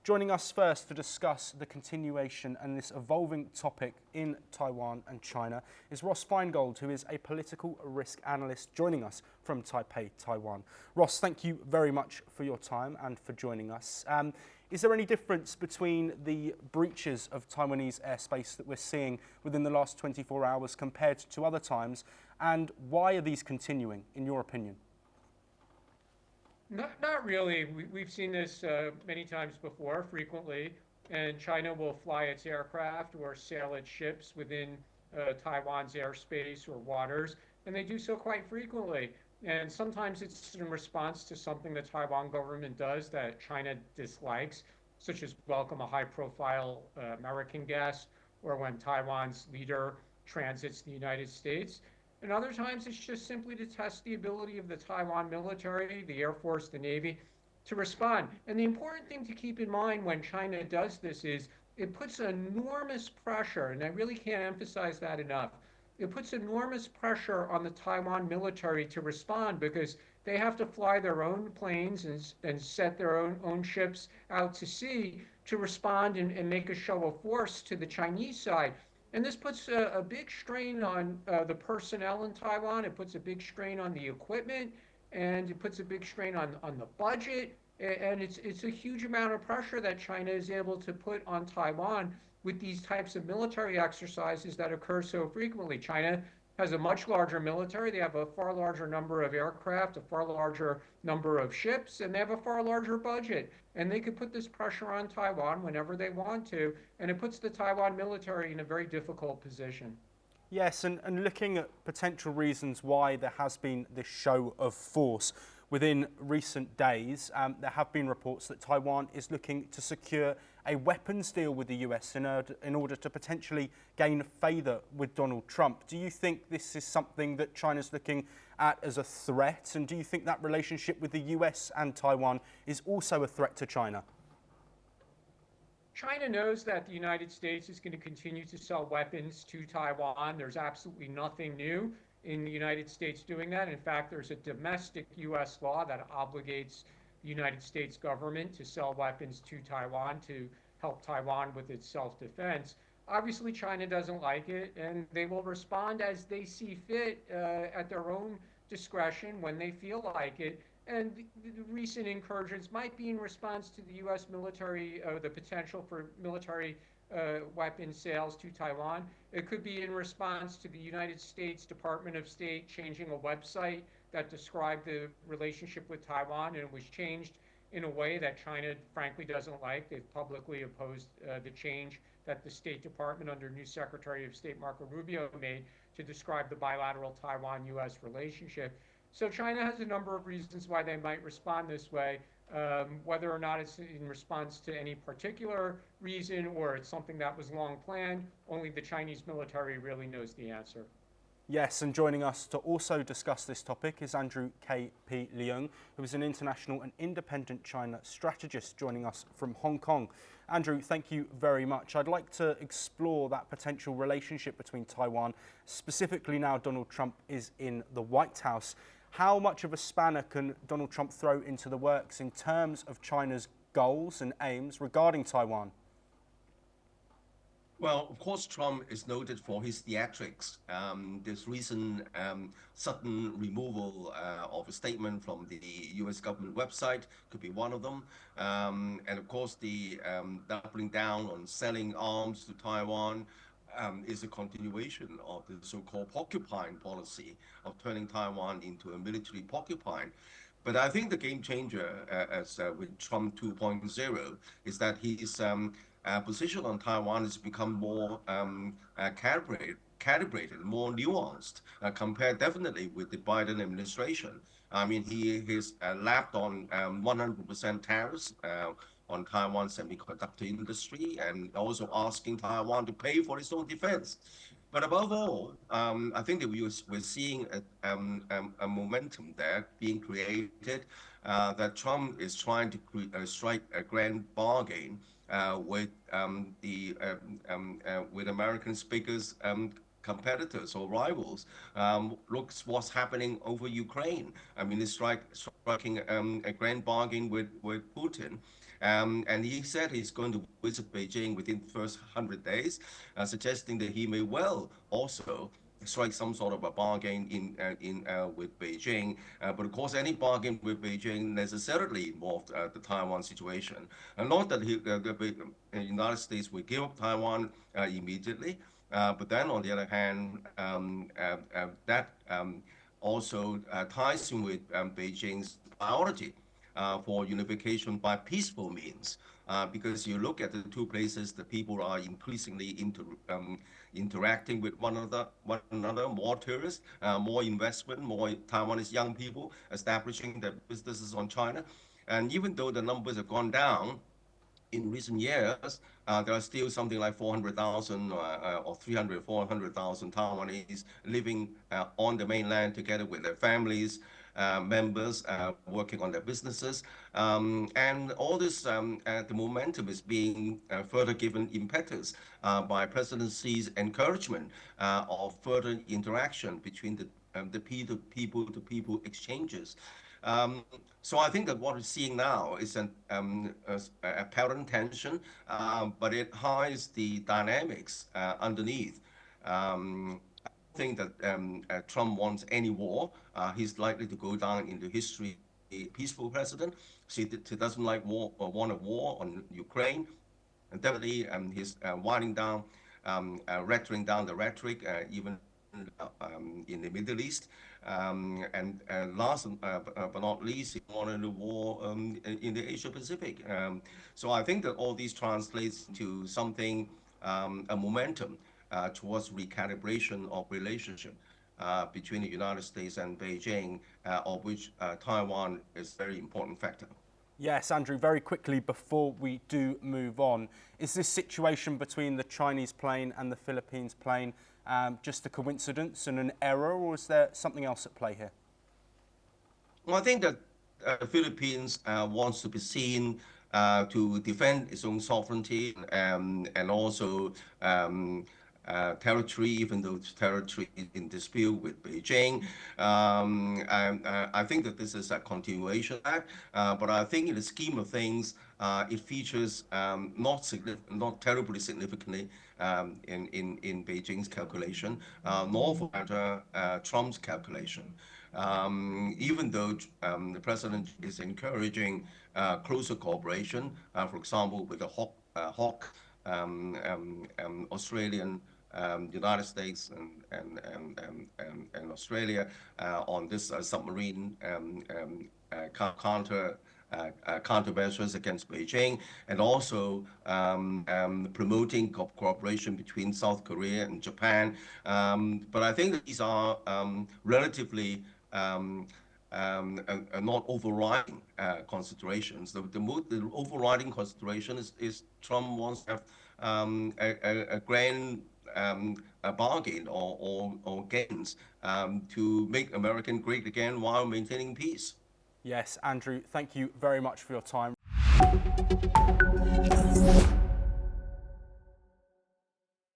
Joining us first to discuss the continuation and this evolving topic in Taiwan and China is Ross Feingold, who is a political risk analyst joining us from Taipei, Taiwan. Ross, thank you very much for your time and for joining us. Is there any difference between the breaches of Taiwanese airspace that we're seeing within the last 24 hours compared to other times? And why are these continuing, in your opinion? Not really. We've seen this many times before, frequently, and China will fly its aircraft or sail its ships within Taiwan's airspace or waters, and they do so quite frequently. And sometimes it's in response to something the Taiwan government does that China dislikes, such as welcome a high-profile American guest, or when Taiwan's leader transits the United States. And other times it's just simply to test the ability of the Taiwan military, the Air Force, the Navy, to respond. And the important thing to keep in mind when China does this is it puts enormous pressure, and I really can't emphasize that enough. It puts enormous pressure on the Taiwan military to respond because they have to fly their own planes and set their own ships out to sea to respond and make a show of force to the Chinese side. And this puts a big strain on the personnel in Taiwan. It puts a big strain on the equipment, and it puts a big strain on the budget. And it's a huge amount of pressure that China is able to put on Taiwan with these types of military exercises that occur so frequently. China has a much larger military. They have a far larger number of aircraft, a far larger number of ships, and they have a far larger budget. And they could put this pressure on Taiwan whenever they want to, and it puts the Taiwan military in a very difficult position. Yes, and looking at potential reasons why there has been this show of force within recent days, there have been reports that Taiwan is looking to secure a weapons deal with the US in order to potentially gain favour with Donald Trump. Do you think this is something that China's looking at as a threat? And do you think that relationship with the US and Taiwan is also a threat to China? China knows that the United States is going to continue to sell weapons to Taiwan. There's absolutely nothing new in the United States doing that. In fact, there's a domestic U.S. law that obligates the United States government to sell weapons to Taiwan to help Taiwan with its self-defense. Obviously, China doesn't like it, and they will respond as they see fit at their own discretion when they feel like it. And the recent incursions might be in response to the U.S. military, the potential for military weapon sales to Taiwan. It could be in response to the United States Department of State changing a website that described the relationship with Taiwan, and it was changed in a way that China frankly doesn't like. They've publicly opposed the change that the State Department under new Secretary of State Marco Rubio made to describe the bilateral Taiwan-U.S. relationship. So China has a number of reasons why they might respond this way. Whether or not it's in response to any particular reason or it's something that was long planned, only the Chinese military really knows the answer. Yes, and joining us to also discuss this topic is Andrew K.P. Leung, who is an international and independent China strategist joining us from Hong Kong. Andrew, thank you very much. I'd like to explore that potential relationship between Taiwan, specifically now Donald Trump is in the White House. How much of a spanner can Donald Trump throw into the works in terms of China's goals and aims regarding Taiwan? Well, of course, Trump is noted for his theatrics. This recent sudden removal of a statement from the U.S. government website could be one of them. And of course, the doubling down on selling arms to Taiwan is a continuation of the so-called porcupine policy of turning Taiwan into a military porcupine. But I think the game changer with Trump 2.0 is that his position on Taiwan has become more calibrated, more nuanced, compared definitely with the Biden administration. I mean, he has lapped on 100% tariffs on Taiwan's semiconductor industry, and also asking Taiwan to pay for its own defense. But above all, I think that we're seeing a momentum there being created, that Trump is trying to strike a grand bargain with Americans' biggest competitors or rivals. Looks what's happening over Ukraine. I mean, it's striking a grand bargain with Putin. And he said he's going to visit Beijing within the first 100 days, suggesting that he may well also strike some sort of a bargain with Beijing. But of course, any bargain with Beijing necessarily involved the Taiwan situation. And not that the United States will give up Taiwan immediately, but then on the other hand, that also ties in with Beijing's priority for unification by peaceful means. Because you look at the two places, the people are increasingly interacting with one another, more tourists, more investment, more Taiwanese young people establishing their businesses on China. And even though the numbers have gone down in recent years, there are still something like 400,000 or 300, 400,000 Taiwanese living on the mainland together with their families, members working on their businesses. And all this, the momentum is being further given impetus by President Xi's encouragement of further interaction between the people-to-people exchanges. So I think that what we're seeing now is an apparent tension, but it hides the dynamics underneath. Think that Trump wants any war. He's likely to go down into history a peaceful president. He doesn't like war or want a war on Ukraine. And definitely he's winding down, rattling down the rhetoric, even in the Middle East. And last but not least, he wanted a war in the Asia Pacific. So I think that all these translates to something, a momentum towards recalibration of relationship between the United States and Beijing, of which Taiwan is a very important factor. Yes, Andrew, very quickly before we do move on, is this situation between the Chinese plane and the Philippines plane just a coincidence and an error, or is there something else at play here? Well, I think that the Philippines wants to be seen to defend its own sovereignty and also territory, even though territory is in dispute with Beijing. I think that this is a continuation of that, but I think in the scheme of things, it features not terribly significantly in Beijing's calculation, nor for Trump's calculation. Even though the president is encouraging closer cooperation, for example, with the Hawk Australian, United States and Australia on this submarine countermeasures against Beijing, and also promoting cooperation between South Korea and Japan. But I think that these are relatively not overriding considerations. The overriding consideration is Trump wants to have a grand bargain or gains to make America great again while maintaining peace. Yes, Andrew, thank you very much for your time.